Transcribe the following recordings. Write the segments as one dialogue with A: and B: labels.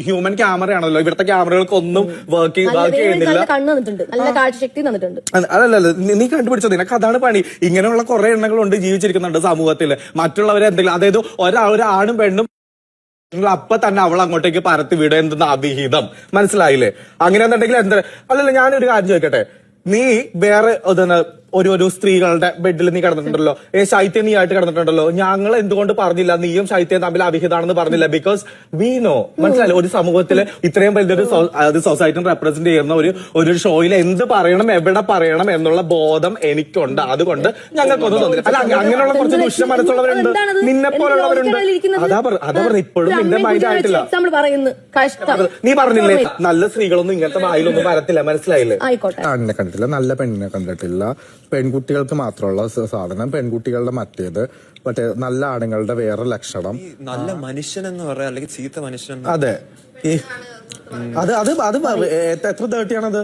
A: Human camera ആണല്ലോ, ഇവിടുത്തെ ക്യാമറകൾക്ക് ഒന്നും വർക്ക് ചെയ്യുന്നില്ല.
B: കണ്ണ് തന്നിട്ടുണ്ട്, നല്ല കാഴ്ചശക്തി തന്നിട്ടുണ്ട്.
A: അതല്ല നീ കണ്ടുപിടിച്ചത്, നിനക്ക് അതാണ് പണി. ഇങ്ങനെയുള്ള കുറെ എണ്ണങ്ങളുണ്ട് ജീവിച്ചിരിക്കുന്നുണ്ട് സമൂഹത്തിൽ. മറ്റുള്ളവരെ എന്തെങ്കിലും, അതായത് ഒരാണും പെണ്ണും അപ്പൊ തന്നെ അവൾ അങ്ങോട്ടേക്ക് പരത്തി വിട എന്തെന്ന അവിഹിതം, മനസ്സിലായില്ലേ? അങ്ങനെയാണെന്നുണ്ടെങ്കിൽ എന്താ? അല്ലല്ല, ഞാനൊരു കാര്യം ചോദിക്കട്ടെ, നീ വേറെ ഒരു സ്ത്രീകളുടെ ബെഡിൽ നീ കിടന്നിട്ടുണ്ടല്ലോ, ശൈത്യം നീ ആയിട്ട് കിടന്നിട്ടുണ്ടല്ലോ, ഞങ്ങൾ എന്തുകൊണ്ട് പറഞ്ഞില്ല നീയും ശൈത്യം തമ്മിൽ അവിഹിതാണെന്ന് പറഞ്ഞില്ല? ബിക്കോസ് വി നോ, മനസ്സിലായില്ലേ? ഒരു സമൂഹത്തില് ഇത്രയും വലിയൊരു സൊസൈറ്റി റെപ്രസെന്റ് ചെയ്യുന്ന ഒരു ഷോയിൽ എന്ത് പറയണം, എവിടെ പറയണം എന്നുള്ള ബോധം എനിക്കുണ്ട്. അതുകൊണ്ട് ഞങ്ങൾക്കൊന്നും തോന്നില്ല. അല്ല, അങ്ങനെയുള്ള കുറച്ച് ദുഷ്ട മനസ്സുള്ളവരുണ്ട്, നിന്നെ പോലുള്ളവരുണ്ട്. അതാ പറഞ്ഞ ഇപ്പോഴും നിന്റെ മൈൻഡ് ആയിട്ടില്ല. നീ പറഞ്ഞില്ലേ നല്ല സ്ത്രീകളൊന്നും ഇങ്ങനത്തെ വായിലൊന്നും വരത്തില്ല, മനസ്സിലായില്ലേ?
C: ആണിനെ കണ്ടിട്ടില്ല, നല്ല പെണ്ണിനെ കണ്ടിട്ടില്ല. പെൺകുട്ടികൾക്ക് മാത്രമുള്ള സാധനം, പെൺകുട്ടികളുടെ മറ്റേത്, മറ്റേ നല്ല ആണുങ്ങളുടെ വേറെ ലക്ഷണം.
D: നല്ല മനുഷ്യൻ എന്ന് പറയാം, അല്ലെങ്കിൽ ചീത്ത മനുഷ്യൻ.
A: അതെ, എത്ര തേർട്ടിയാണത്?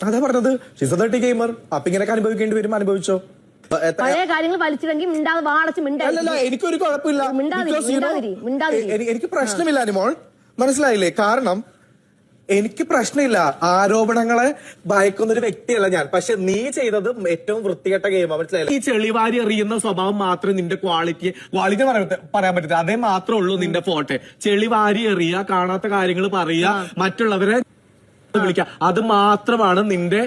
A: അതാ പറഞ്ഞത്, ഷീസ് എ ഡേർട്ടി ഗെയിമർ. അപ്പൊ ഇങ്ങനെയൊക്കെ അനുഭവിക്കേണ്ടി വരും, അനുഭവിച്ചോ?
B: പഴയ കാര്യങ്ങൾ വലിച്ചിട്ടെങ്കിൽ മിണ്ടാതെ വാടച്ച്
A: അല്ലല്ല, എനിക്കൊരു കുഴപ്പമില്ല, എനിക്ക് പ്രശ്നമില്ല അനുമോൾ, മനസ്സിലായില്ലേ? കാരണം എനിക്ക് പ്രശ്നമില്ല, ആരോപണങ്ങളെ ഭയക്കുന്ന ഒരു വ്യക്തിയല്ല ഞാൻ. പക്ഷെ നീ ചെയ്തത് ഏറ്റവും വൃത്തികെട്ട ഗെയിമാ, മനസ്സിലായില്ല? ഈ ചെളിവാരി എറിയുന്ന സ്വഭാവം മാത്രമേ നിന്റെ ക്വാളിറ്റി പറയാൻ പറ്റില്ല. അതേ മാത്രമേ ഉള്ളൂ നിന്റെ ഫോട്ടെ. ചെളിവാരി എറിയ, കാണാത്ത കാര്യങ്ങൾ പറയുക, മറ്റുള്ളവരെ വിളിക്കുക, അത് മാത്രമാണ് നിന്റെ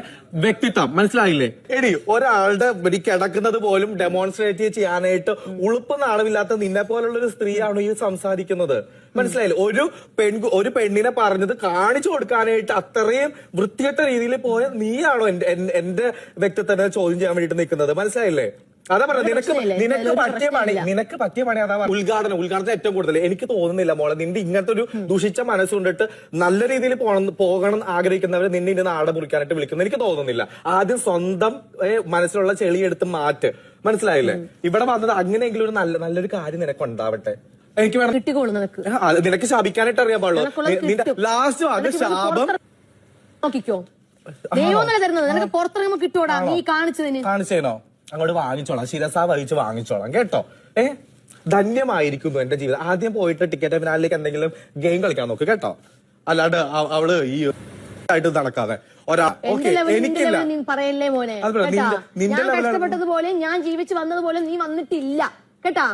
A: വ്യക്തിത്വം, മനസ്സിലായില്ലേ? എടി, ഒരാളുടെ കിടക്കുന്നത് പോലും ഡെമോൺസ്ട്രേറ്റ് ചെയ്യാനായിട്ട് ഉളുപ്പുന്ന ആളുമില്ലാത്ത നിന്നെ പോലുള്ള ഒരു സ്ത്രീയാണ് ഈ സംസാരിക്കുന്നത്, മനസ്സിലായില്ലേ? ഒരു പെണ്ണിനെ പറഞ്ഞത് കാണിച്ചു കൊടുക്കാനായിട്ട് അത്രയും വൃത്തികെട്ട രീതിയിൽ പോയ നീയാണോ എന്റെ വ്യക്തിത്വത്തെ ചോദ്യം ചെയ്യാൻ വേണ്ടിട്ട് നിൽക്കുന്നത്, മനസ്സിലായില്ലേ? അതാ പറഞ്ഞത്, നിനക്ക് പറ്റിയ പണി അതാ. ഉദ്ഘാടനത്തിന് ഏറ്റവും കൂടുതൽ എനിക്ക് തോന്നുന്നില്ല മോളെ, നിന്റെ ഇങ്ങനത്തെ ഒരു ദുഷിച്ച മനസ്സുകൊണ്ടിട്ട് നല്ല രീതിയിൽ പോകണം ആഗ്രഹിക്കുന്നവരെ നിന്നെ ഇന്ന് നാട മുറിക്കാനായിട്ട് വിളിക്കുന്നത് എനിക്ക് തോന്നുന്നില്ല. ആദ്യം സ്വന്തം മനസ്സിലുള്ള ചെളിയെടുത്ത് മാറ്റ്, മനസ്സിലായില്ലേ? ഇവിടെ വന്നത് അങ്ങനെയെങ്കിലും ഒരു നല്ലൊരു കാര്യം നിനക്ക് ഉണ്ടാവട്ടെ. എനിക്ക് വേണം, നിനക്ക് ശാപിക്കാനായിട്ട് അറിയാൻ പാടുള്ളൂ. ലാസ്റ്റ് അത് ശാപം
B: നോക്കിക്കോ, ദൈവം തരുന്നത് നിനക്ക് പുറത്തിറങ്ങുമ്പോ കിട്ടൂടാ. നീ കാണിച്ചേനോ?
A: അങ്ങോട്ട് വാങ്ങിച്ചോളാം, ശിരസ വഹിച്ച് വാങ്ങിച്ചോളാം, കേട്ടോ? ധന്യമായിരിക്കുന്നു എന്റെ ജീവിതം. ആദ്യം പോയിട്ട് ടിക്കറ്റ് ഫിനാലിലേക്ക് എന്തെങ്കിലും ഗെയിം കളിക്കാൻ നോക്ക്, കേട്ടോ? അല്ലാണ്ട് അവള് ഈ ആയിട്ട് നടക്കാതെ
B: എനിക്കില്ല. പറയല്ലേ മോനെ, ഞാൻ കഷ്ടപ്പെട്ടതുപോലെ, ഞാൻ ജീവിച്ചു വന്നതുപോലെ നീ വന്നിട്ടില്ല, കേട്ടാ?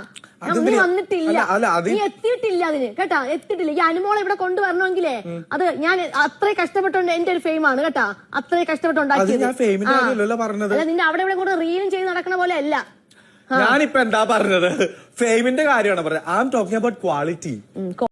B: നീ വന്നിട്ടില്ല, നീ എത്തിയിട്ടില്ല അതിന്, കേട്ടാ? എത്തിയിട്ടില്ല. ഈ അനുമോളെ ഇവിടെ കൊണ്ടുവരണമെങ്കിലേ അത് ഞാൻ അത്രയും കഷ്ടപ്പെട്ടുണ്ട്, എന്റെ ഒരു ഫെയിമാണ്, കേട്ടാ? അത്രയും കഷ്ടപ്പെട്ടുണ്ടാക്കിയത്. അല്ല, നിന്റെ അവിടെ ഇവിടെ കൂടെ റീലും ചെയ്ത് നടക്കണ പോലെ അല്ല.
A: ഞാനിപ്പോ എന്താ പറഞ്ഞത്? ഫെയിമിന്റെ കാര്യമാണ് പറഞ്ഞത്. I am talking about quality.